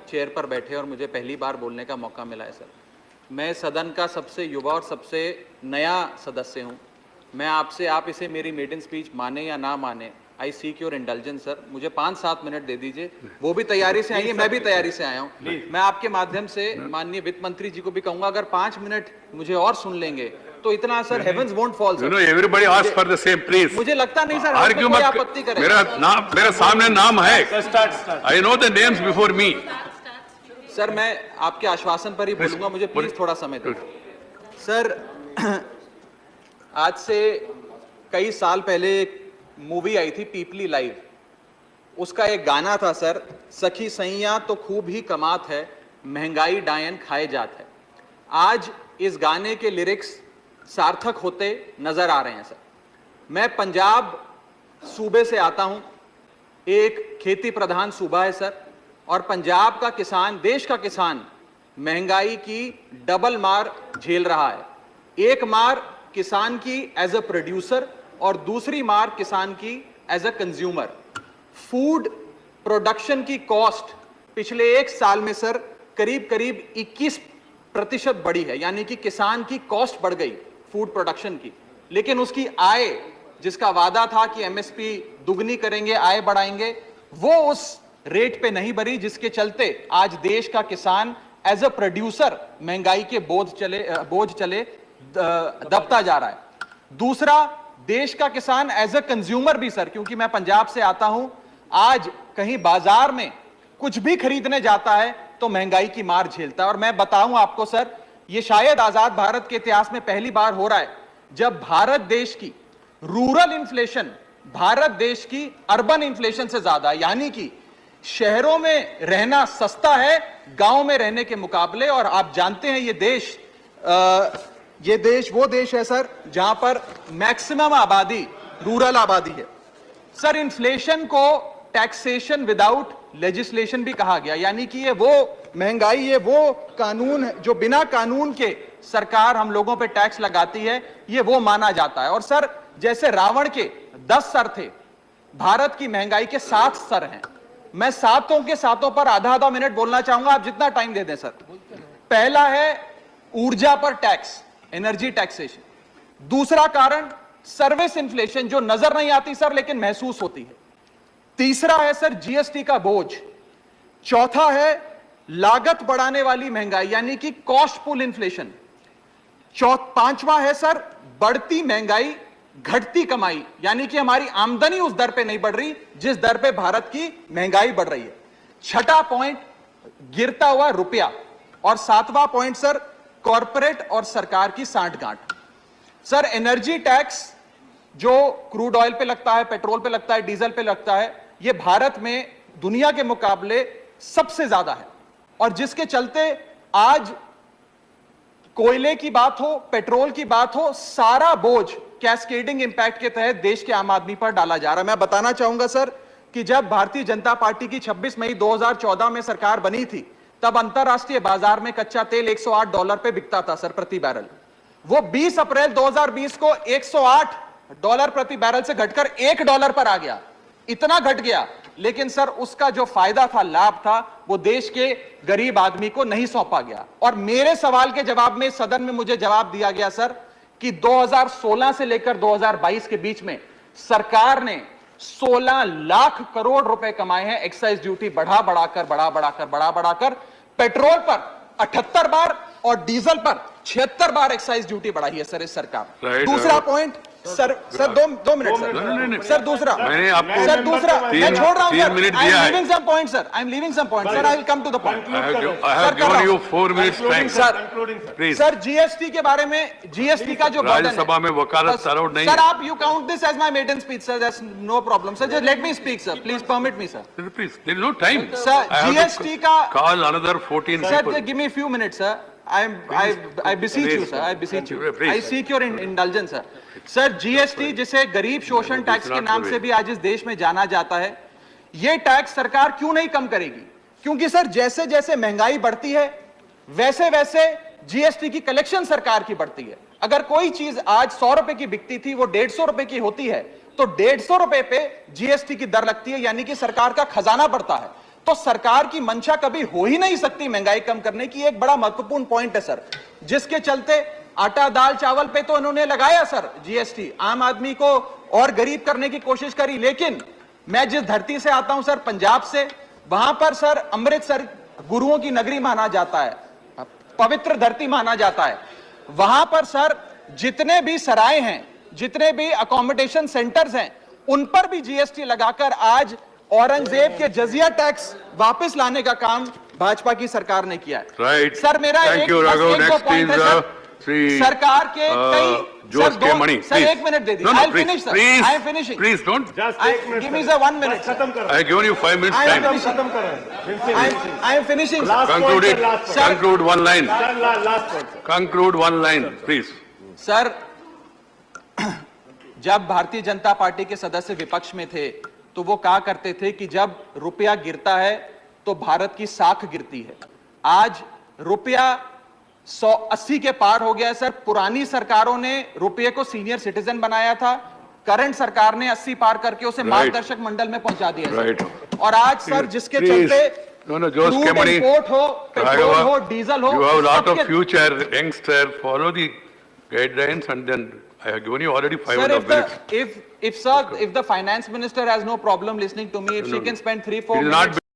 Chair पर बैठे और मुझे पहली बार बोलने का मौका मिला है सर। मैं सदन का सबसे युवा और सबसे नया सदस्य हूं। मैं आपसे, आप इसे मेरी मेडन स्पीच माने या ना माने, आई सीक योर इंडल्जेंस सर। मुझे 5-7 मिनट दे दीजिए, वो भी तैयारी से आई है, मैं भी तैयारी से आया हूं। मैं आपके माध्यम से माननीय वित्त मंत्री जी को भी कहूंगा, अगर 5 मिनट मुझे और सुन लेंगे तो इतना sir heavens won't fall sir. Everybody ask for the same please. मुझे लगता नहीं सर आर्ग्यू मत, आपत्ति करें। मेरा सामने नाम है, I know the names before me. Sir मैं आपके आश्वासन पर ही बोलूंगा, मुझे प्लीज थोड़ा समय दो सर। आज से कई साल पहले एक मूवी आई थी पीपली लाइव, उसका एक गाना था सर, सखी सैया तो खूब ही कमात है, महंगाई डायन खाए जात है। आज इस गाने के लिरिक्स सार्थक होते नजर आ रहे हैं सर। मैं पंजाब सूबे से आता हूं, एक खेती प्रधान सूबा है सर, और पंजाब का किसान, देश का किसान महंगाई की डबल मार झेल रहा है। एक मार किसान की एज अ प्रोड्यूसर और दूसरी मार किसान की as a consumer. Food production की कॉस्ट पिछले 1 साल में सर करीब 21% बढ़ी है, यानी कि किसान की कॉस्ट बढ़ गई फूड प्रोडक्शन की, लेकिन उसकी आय, जिसका वादा था कि एमएसपी दुगनी करेंगे, आय बढ़ाएंगे, वो उस रेट पे नहीं बढ़ी, जिसके चलते आज देश का किसान एज अ प्रोड्यूसर महंगाई के बोझ चले दबता जा रहा है। दूसरा, देश का किसान एज अ कंज्यूमर भी सर, क्योंकि मैं पंजाब से आता हूं, आज कहीं बाजार में कुछ भी खरीदने जाता है तो महंगाई की मार झेलता है। और मैं बताऊं आपको सर, ये शायद आजाद भारत के इतिहास में पहली बार हो रहा है जब भारत देश की रूरल इन्फ्लेशन भारत देश की अर्बन इन्फ्लेशन से ज्यादा है, यानी कि शहरों में रहना सस्ता है गांव में रहने के मुकाबले। और आप जानते हैं ये देश वो देश है सर जहां पर मैक्सिमम आबादी रूरल आबादी है। सर इन्फ्लेशन को टैक्सेशन विदाउट लेजिस्लेशन भी कहा गया, यानी कि ये वो महंगाई, ये वो कानून है जो बिना कानून के सरकार हम लोगों पे टैक्स लगाती है, ये वो माना जाता है। और सर जैसे रावण के 10 सर थे, भारत की महंगाई के 7 सर हैं। मैं सातों के सातों पर आधा मिनट बोलना चाहूंगा, आप जितना टाइम दे दें सर। पहला है ऊर्जा पर टैक्स, एनर्जी टैक्सेशन। दूसरा कारण सर्विस इन्फ्लेशन, जो नजर नहीं आती सर लेकिन महसूस होती है। तीसरा है सर जीएसटी का बोझ। चौथा है लागत बढ़ाने वाली महंगाई, यानी कि कॉस्ट पुल इन्फ्लेशन। पांचवा है सर बढ़ती महंगाई घटती कमाई, यानी कि हमारी आमदनी उस दर पे नहीं बढ़ रही जिस दर पे भारत की महंगाई बढ़ रही है। छठा पॉइंट गिरता हुआ रुपया। और सातवां पॉइंट सर कॉरपोरेट और सरकार की सांठगांठ। सर एनर्जी टैक्स जो क्रूड ऑयल पे लगता है, पेट्रोल पे लगता है, डीजल पे लगता है, यह भारत में दुनिया के मुकाबले सबसे ज्यादा है। और जिसके चलते आज कोयले की बात हो, पेट्रोल की बात हो, सारा बोझ कैस्केडिंग इंपैक्ट के तहत देश के आम आदमी पर डाला जा रहा है। मैं बताना चाहूंगा सर कि जब भारतीय जनता पार्टी की 26 मई 2014 में सरकार बनी थी, तब अंतरराष्ट्रीय बाजार में कच्चा तेल $108 पे बिकता था सर प्रति बैरल। वो 20 अप्रैल 2020 को $108 प्रति बैरल से घटकर $1 पर आ गया। इतना घट गया, लेकिन सर उसका जो फायदा था, लाभ था, वो देश के गरीब आदमी को नहीं सौंपा गया। और मेरे सवाल के जवाब में सदन में मुझे जवाब दिया गया सर कि 2016 से लेकर 2022 के बीच में सरकार ने 16 लाख करोड़ रुपए कमाए हैं एक्साइज ड्यूटी बढ़ा बढ़ाकर। पेट्रोल पर 78 बार और डीजल पर 76 बार एक्साइज ड्यूटी बढ़ाई है सर इस सरकार। दूसरा पॉइंट सर दो मिनट सर दूसरा मैंने आपको सर दूसरा मैं छोड़ रहा हूं 3 मिनट दिया है। I am leaving some point sir, I will come to the point. I have given you 4 minutes time. Please. Sir GST के बारे में, जीएसटी का जो बर्डन है, राज्यसभा में वकालत अलाउड नहीं सर आप you count this as my maiden speech sir, that's no problem sir, just let me speak sir, please permit me sir. Please, there is no time. Sir, GST का call another 14 people. Sir, give me a few minutes, sir. I beseech you, sir. I beseech you. I seek your indulgence, sir. Sir GST, जिसे गरीब शोषण tax के नाम से भी आज इस देश में जाना जाता है, यह टैक्स सरकार क्यों नहीं कम करेगी? क्योंकि सर जैसे जैसे महंगाई बढ़ती है वैसे वैसे जीएसटी की कलेक्शन सरकार की बढ़ती है। अगर कोई चीज आज 100 रुपए की बिकती थी, वो 150 रुपए की होती है, तो 150 रुपए पे जीएसटी की दर लगती है, यानी कि सरकार का खजाना बढ़ता है। तो सरकार की मंशा कभी हो ही नहीं सकती महंगाई कम करने की। एक बड़ा महत्वपूर्ण पॉइंट है सर, जिसके चलते आटा दाल चावल पे तो इन्होंने लगाया सर जीएसटी, आम आदमी को और गरीब करने की कोशिश करी। लेकिन मैं जिस धरती से आता हूं सर, पंजाब से, वहां पर सर अमृतसर गुरुओं की नगरी माना जाता है, पवित्र धरती माना जाता है। वहां पर सर जितने भी सराय हैं, जितने भी अकोमोडेशन सेंटर्स हैं, उन पर भी जीएसटी लगाकर आज औरंगजेब के जजिया टैक्स वापस लाने का काम भाजपा की सरकार ने किया है। Right. सर मेरा Thank एक you, बस Raghav. एक दो Next पॉइंट है is, सर, Sri, सरकार के कई Jose sir K. Mani, sir please. एक मिनट दे दीजिए। No, no, I'll please, finish, sir. please, I am finishing. please don't. Just I, एक minute give me sir 1 minute. sir. खत्म करो। I have given you 5 minutes I am time. finishing. खत्म करो। I am finishing. sir. Last Conclude point, it. sir, last point. Sir. Conclude one line. Last point, sir. Conclude one line, please. Sir जब Bharatiya Janata party के सदस्य विपक्ष में थे तो वो कहा करते थे कि जब रुपया गिरता है तो भारत की साख गिरती है। आज रुपया 180 के पार हो गया है सर। पुरानी सरकारों ने रुपये को सीनियर सिटीजन बनाया था, करंट सरकार ने 80 पार करके उसे Right. मार्गदर्शक मंडल में पहुंचा दिया सर। Right. और आज सर जिसके Please. चलते No, no, Jose K. Crude Mani. Import हो, पेट्रोल Raghava, हो, डीजल हो, you have a lot of सबके- future, youngster, follow the guidelines and then I have given you already Sir, 500 minutes. if the finance minister has no problem listening to me, if she can spend 3-4 It is minutes. not